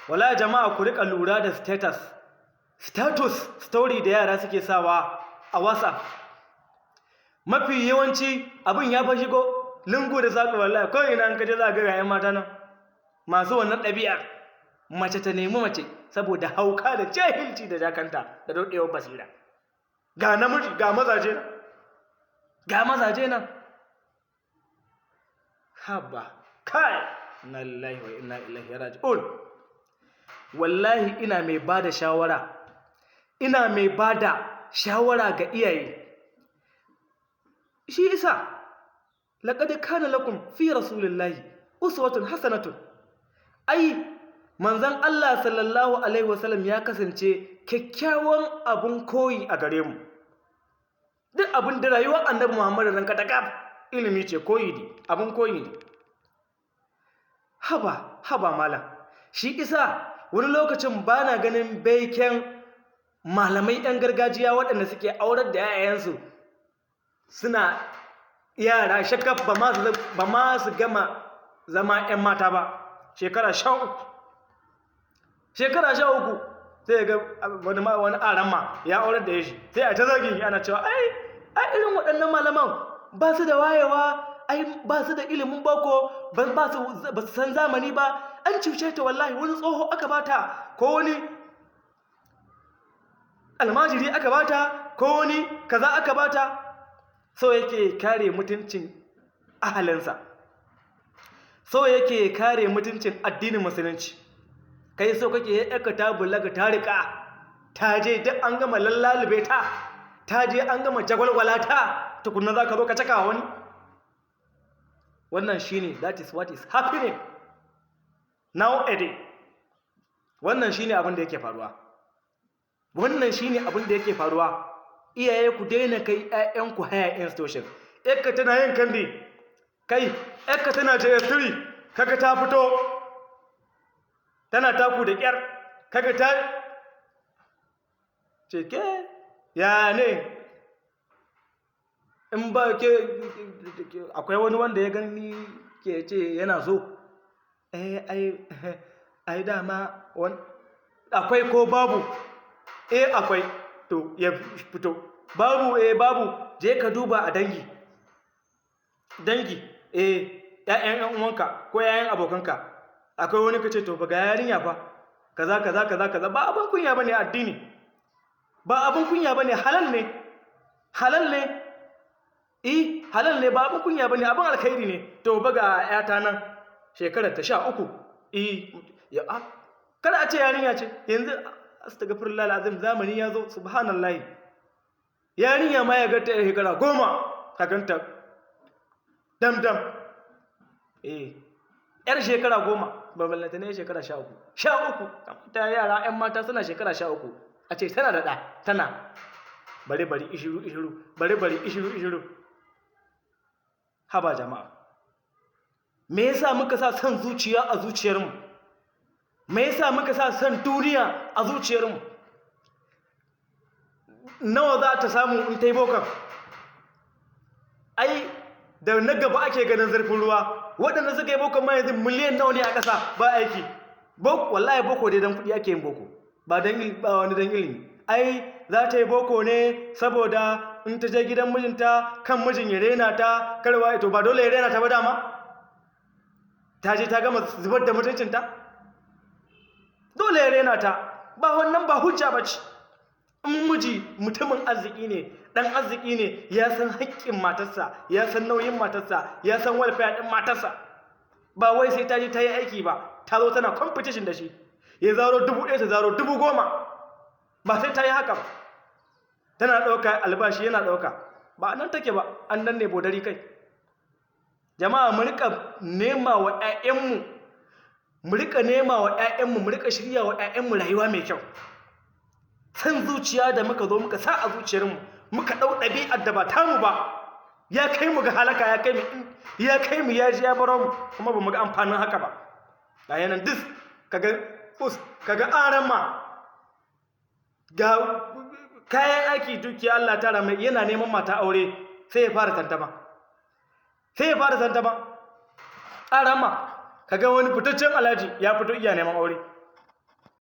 Wala jama'a ku rika lura da status story da yara suke sawa a WhatsApp. Mafi yawanci abin ya fa shigo lungu da saƙo wallahi ko ina an kaje za ga yayan mata nan masu wannan ɗabi'ar. Mace ta nemi mace saboda hauka da jahilci da jakanta da dodewar basira. Ga namiji ga mazaje nan haba kai inna lillahi wa inna ilaihi raji'un. Wallahi ina mai bada shawara ga iyaye. Shi isa laqad kana lakum fi rasulillahi uswatun hasanatun. Ai manzon Allah sallallahu alaihi wasallam ya kasance kyakkyawan abun koyi a gare mu. Duk abin da rayuwar Annabi Muhammad ranka ta kaf ilimi ce, koyi ne, abun koyi ne. Haba malam. Shi isa wani lokacin bana ganin baiken malamai 'yan gargajiya waɗanda suke aurar da 'ya'yansu suna yara shakaf ba ma su gama zama 'yan mata ba. Shekara 13 sai ga wani aramma ya aurar da ya shi, sai a ta zagin ana cewa ai irin waɗannan malaman ba su da wayewa, ai ba su da ilimin boko, ba su san zamani ba. An cuce ta wallahi. Wani tsoho aka bata ko wani almajiri aka bata ko wani kaza aka bata. So yake kare mutuncin ahalinsa, so yake kare mutuncin addinin musulunci. Kai so kake yaka ta bulaga ta rika ta je duk an gama lallalube ta je an gama jagwalwala ta tukunna za ka zo ka caka wani. Wannan shine, that is what is happening nowadays. Wannan shine abin da yake faruwa. Iyaye ku daina kai ƴaƴanku haya institution. Ƴarka tana yin kandi, kai ƴarka tana JS3 kaga ta fito tana taku da ƙyar, kaga ta ce ke ya ne in ba ke. Akwai wani wanda ya gani ke ce yana so ai dama akwai ko babu akwai to ya fito, babu babu, je ka duba a dangi ƴaƴan uwanka ko ƴaƴan abokanka akwai wani kace to ba ga yarinya fa kaza ba abin kunya bane addini, ba abin kunya bane, halal ne halal ne, ba abin kunya bane, abin alkhairi ne. To ba ga ƴata nan shekarar ta 13 kada a ce yarinya ce yanzu. Astaghfirullah alazim, zamani ya zo, subhanallahi. Yarinya ma ya ga ta shekara 10 ka ganta dam yar shekara 10 ba ballanta ne shekara 13 ta yara ƴan mata suna shekara 13 a ce tana da ɗa tana bari ishiru. Haba jama'a, me yasa muka sa son zuciya a zuciyarmu? Me yasa muka sa son duniya a zuciyarmu? Nawa za ta samu in ta yi bokan? Ai da na gaba ake ganin zurfin ruwa. Waɗanda suka yi bokan ma yanzu miliyan nawa ne a ƙasa ba aiki. Wallahi boko dai dan kuɗi ake yin boko, ba wani dan ilimi. Ai za ta yi boko ne saboda in ta je gidan mijinta kan mijin ya rena ta, karwa to ba dole ya rena ta ba dama. Ta je ta gama zubar da mutuncinta, dole ya rena ta. Ba wannan ba hujja bace. In miji mutumin arziki ne, dan arziki ne, ya san haƙƙin matarsa, ya san nauyin matarsa, ya san welfare din matarsa. Ba wai sai ta je ta yi aiki ba, ta zo tana competition da shi, ya zaro 1,000 ta zaro 10,000. Ba sai ta yi haka ba. Tana ɗauka albashi yana ɗauka, ba nan take ba, an danne bodari kai. Jama'a mu rika nema wa ƴaƴanmu, mu rika shirya wa ƴaƴanmu rayuwa mai kyau. San zuciya da muka zo muka sa a zuciyarmu, muka ɗau ɗabi'ar da ba tamu ba, ya kai mu ga halaka, ya kai mu ya ji ya baro mu, kuma ba mu ga amfanin haka ba. Ga yanan dis kaga arama ga kayan aiki dukiya Allah tara mai yana neman mata aure sai ya fara tantama. Arama kaga wani fitaccen alhaji ya fito iya neman aure